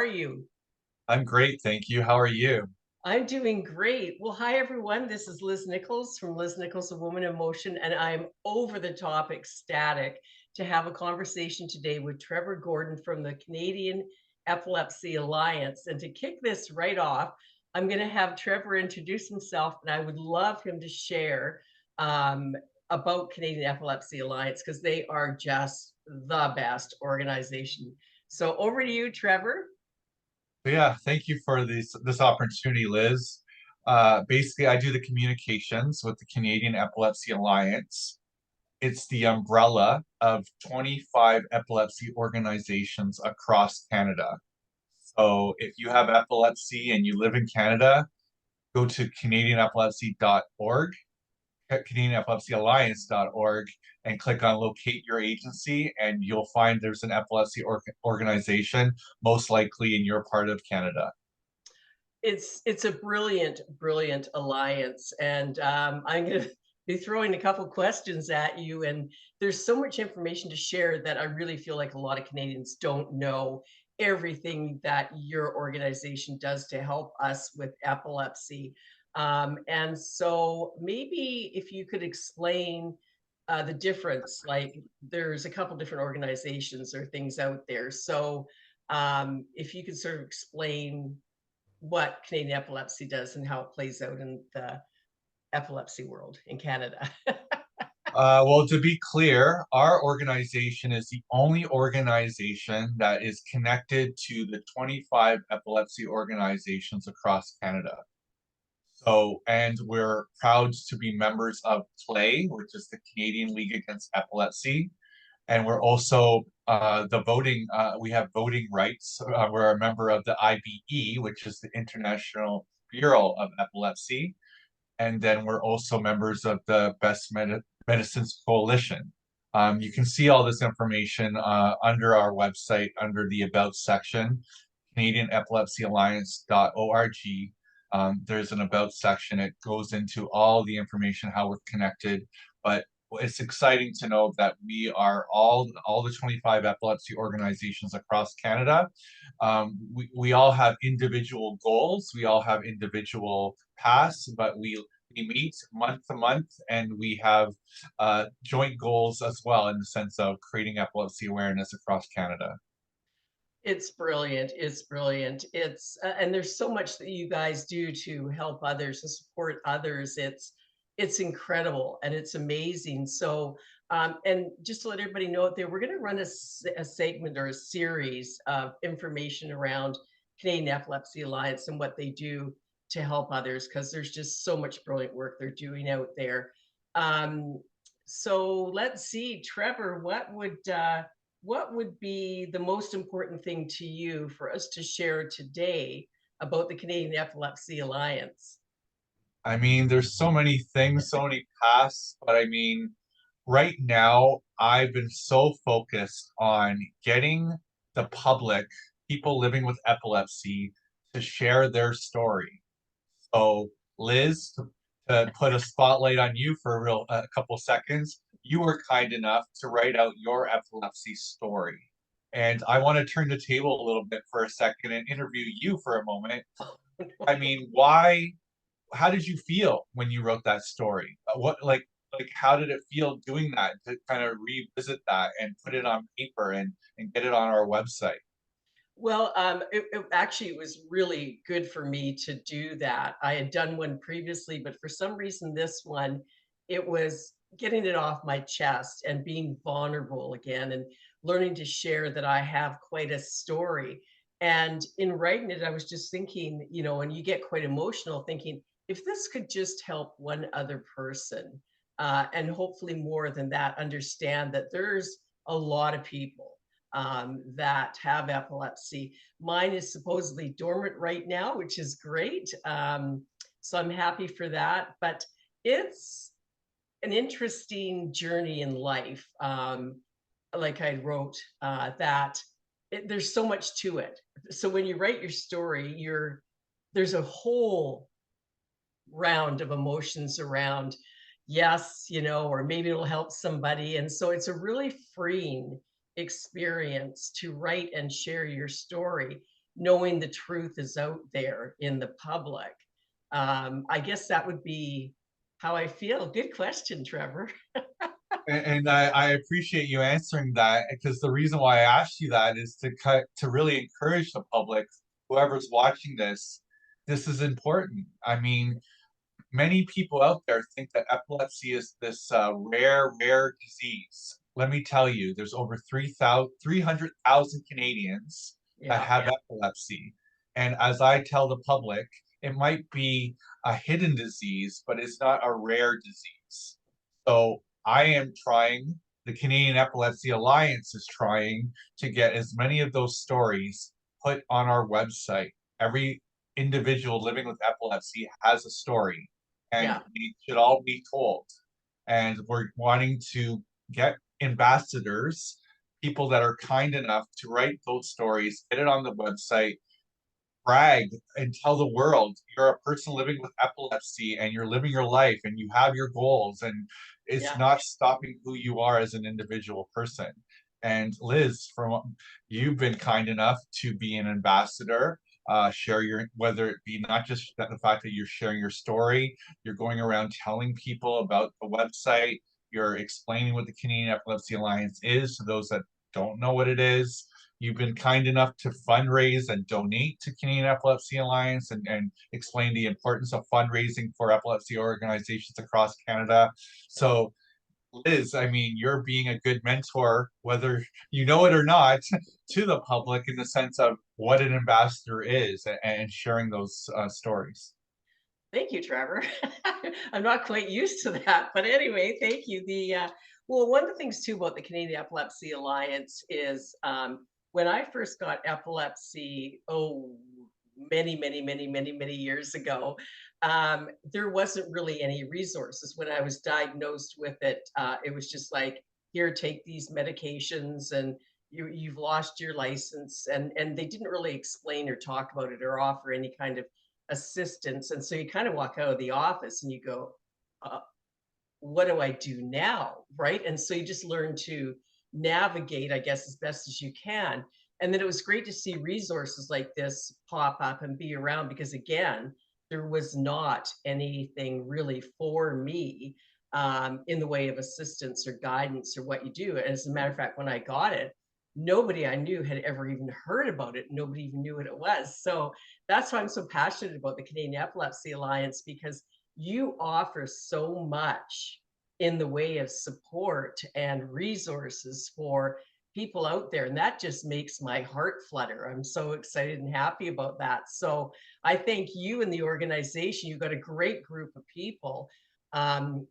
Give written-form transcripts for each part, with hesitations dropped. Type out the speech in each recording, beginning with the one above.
are you? I'm great, thank you. How are you? I'm doing great. Well, hi everyone. This is Liz Nicholls from Liz Nicholls, A Woman in Motion, and I'm over the top ecstatic to have a conversation today with Trevor Gordon from the Canadian Epilepsy Alliance. And to kick this right off, I'm going to have Trevor introduce himself, and I would love him to share um, about Canadian Epilepsy Alliance because they are just the best organization. So over to you, Trevor. Yeah, thank you for this opportunity, Liz. Basically, I do the communications with the Canadian Epilepsy Alliance. It's the umbrella of 25 epilepsy organizations across Canada. So if you have epilepsy and you live in Canada, go to canadianepilepsy.org, canadianepilepsyalliance.org, and click on locate your agency, and you'll find there's an epilepsy organization, most likely in your part of Canada. It's a brilliant, brilliant alliance, and I'm going to be throwing a couple questions at you. And there's so much information to share that I really feel like a lot of Canadians don't know everything that your organization does to help us with epilepsy. And so maybe if you could explain the difference, like there's a couple different organizations or things out there. So if you could sort of explain what Canadian epilepsy does and how it plays out in the epilepsy world in Canada. Well, to be clear, our organization is the only organization that is connected to the 25 epilepsy organizations across Canada. So, and we're proud to be members of CLAY, which is the Canadian League Against Epilepsy. And we're also we have voting rights. We're a member of the IBE, which is the International Bureau of Epilepsy. And then we're also members of the Medicines Coalition. You can see all this information under our website, under the About section, CanadianEpilepsyAlliance.org. There's an About section. It goes into all the information, how we're connected. But it's exciting to know that we are all the 25 epilepsy organizations across Canada. We all have individual goals. We all have individual paths, but we meet month to month, and we have joint goals as well in the sense of creating epilepsy awareness across Canada. It's brilliant. It's brilliant. And there's so much that you guys do to help others and support others. It's incredible and it's amazing. So, and just to let everybody know out there, we're going to run a segment or a series of information around Canadian Epilepsy Alliance and what they do to help others because there's just so much brilliant work they're doing out there. Um, so let's see, Trevor, what would be the most important thing to you for us to share today about the Canadian Epilepsy Alliance? I mean, there's so many things, so many paths, but I mean, right now, I've been so focused on getting the public, people living with epilepsy, to share their story. So, Liz, to put a spotlight on you for a couple seconds, you were kind enough to write out your epilepsy story. And I want to turn the table a little bit for a second and interview you for a moment. I mean, how did you feel when you wrote that story? How did it feel doing that, to kind of revisit that and put it on paper and get it on our website? Well, actually it was really good for me to do that. I had done one previously, but for some reason, this one, it was getting it off my chest and being vulnerable again and learning to share that I have quite a story. And in writing it, I was just thinking, and you get quite emotional thinking, if this could just help one other person, and hopefully more than that, understand that there's a lot of people that have epilepsy. Mine is supposedly dormant right now, which is great. So I'm happy for that. But it's an interesting journey in life. Like I wrote, there's so much to it. So when you write your story, there's a whole round of emotions around yes, or maybe it'll help somebody. And so it's a really freeing experience to write and share your story. knowing the truth is out there in the public. I guess that would be how I feel. Good question, Trevor. And I appreciate you answering that, because the reason why I asked you that is to really encourage the public, whoever's watching this is important. I mean, many people out there think that epilepsy is this rare disease. Let me tell you, there's over 300,000 Canadians that Yeah, have epilepsy. And as I tell the public, it might be a hidden disease, but it's not a rare disease. So I am trying, the Canadian Epilepsy Alliance is trying to get as many of those stories put on our website. Every individual living with epilepsy has a story, and yeah, we should all be told. And we're wanting to get ambassadors, people that are kind enough to write those stories, get it on the website, brag and tell the world you're a person living with epilepsy and you're living your life and you have your goals, and it's yeah. not stopping who you are as an individual person. And Liz, from you've been kind enough to be an ambassador, share your, whether it be not just the fact that you're sharing your story, you're going around telling people about the website, you're explaining what the Canadian Epilepsy Alliance is to those that don't know what it is. You've been kind enough to fundraise and donate to Canadian Epilepsy Alliance, and explain the importance of fundraising for epilepsy organizations across Canada. So, Liz, I mean, you're being a good mentor, whether you know it or not, to the public in the sense of what an ambassador is, and sharing those stories. Thank you, Trevor. I'm not quite used to that, but anyway, thank you. Well, one of the things too about the Canadian Epilepsy Alliance is when I first got epilepsy, oh, many years ago, there wasn't really any resources. When I was diagnosed with it, it was just like, here, take these medications, and you've lost your license, and they didn't really explain or talk about it or offer any kind of assistance. And so you kind of walk out of the office and you go, uh, what do I do now? Right. And so you just learn to navigate, I guess, as best as you can. And then it was great to see resources like this pop up and be around, because again, there was not anything really for me in the way of assistance or guidance or what you do. And as a matter of fact, when I got it, nobody I knew had ever even heard about it. Nobody even knew what it was. So that's why I'm so passionate about the Canadian Epilepsy Alliance, because you offer so much in the way of support and resources for people out there. And that just makes my heart flutter. I'm so excited and happy about that. So I thank you and the organization. You've got a great group of people. And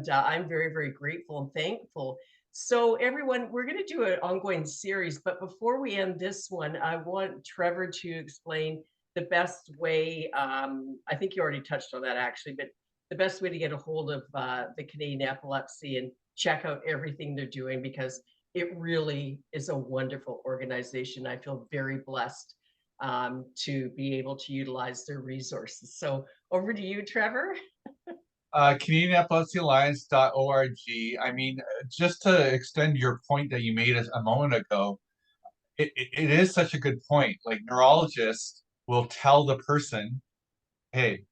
I'm very, very grateful and thankful. So everyone, we're going to do an ongoing series, but before we end this one, I want Trevor to explain the best way. I think you already touched on that actually, but the best way to get a hold of the Canadian Epilepsy and check out everything they're doing, because it really is a wonderful organization. I feel very blessed to be able to utilize their resources. So over to you, Trevor. CanadianEpilepsyAlliance.org. I mean, just to extend your point that you made a moment ago, it is such a good point. Like, neurologists will tell the person, hey,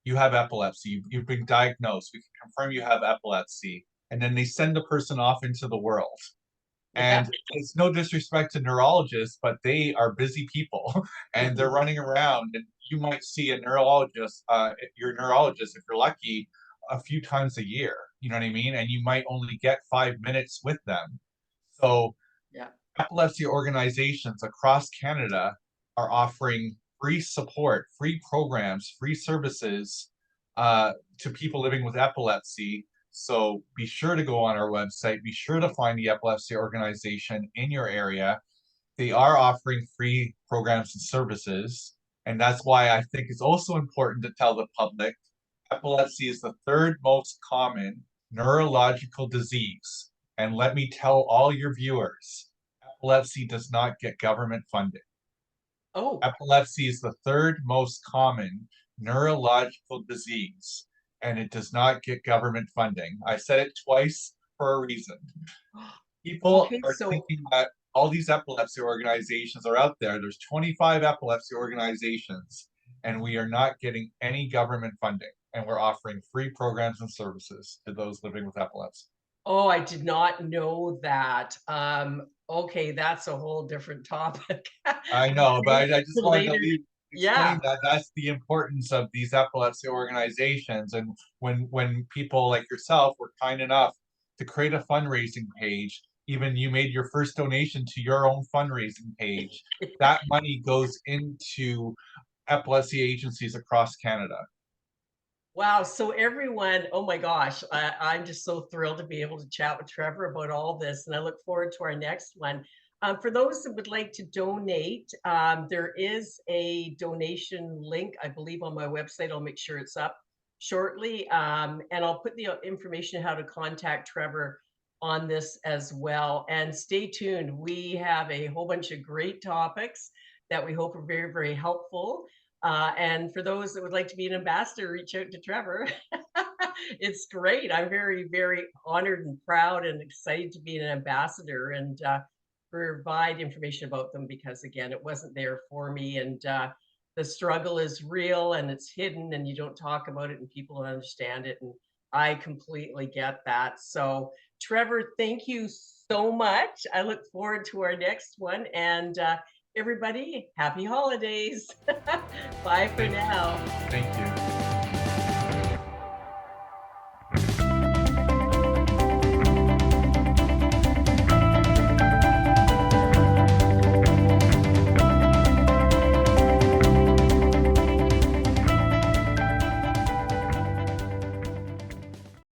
you have epilepsy, you've been diagnosed, we can confirm you have epilepsy. And then they send the person off into the world. Yeah. And it's no disrespect to neurologists, but they are busy people and they're running around. And you might see a neurologist, your neurologist, if you're lucky, a few times a year. You know what I mean? And you might only get 5 minutes with them. So Yeah. epilepsy organizations across Canada are offering free support, free programs, free services to people living with epilepsy. So be sure to go on our website, be sure to find the epilepsy organization in your area. They are offering free programs and services. And that's why I think it's also important to tell the public epilepsy is the third most common neurological disease. And let me tell all your viewers, epilepsy does not get government funding. Oh, Epilepsy is the third most common neurological disease, and it does not get government funding. I said it twice for a reason. People okay. are So thinking that, all these epilepsy organizations are out there. There's 25 epilepsy organizations, and we are not getting any government funding. And we're offering free programs and services to those living with epilepsy. Oh, I did not know that. Okay, that's a whole different topic. I know, but I just wanted to Later. explain Yeah. that that's the importance of these epilepsy organizations. And when people like yourself were kind enough to create a fundraising page, even you made your first donation to your own fundraising page, that money goes into epilepsy agencies across Canada. Wow. So everyone, oh my gosh, I'm just so thrilled to be able to chat with Trevor about all this, and I look forward to our next one. For those that would like to donate, there is a donation link, I believe, on my website. I'll make sure it's up shortly, and I'll put the information how to contact Trevor on this as well. And stay tuned. We have a whole bunch of great topics that we hope are very, very helpful. And for those that would like to be an ambassador, reach out to Trevor. It's great. I'm very, very honored and proud and excited to be an ambassador and provide information about them because, again, it wasn't there for me. And the struggle is real and it's hidden and you don't talk about it and people don't understand it. And I completely get that. So, Trevor, thank you so much. I look forward to our next one. And everybody, happy holidays. Bye for now. Thank you.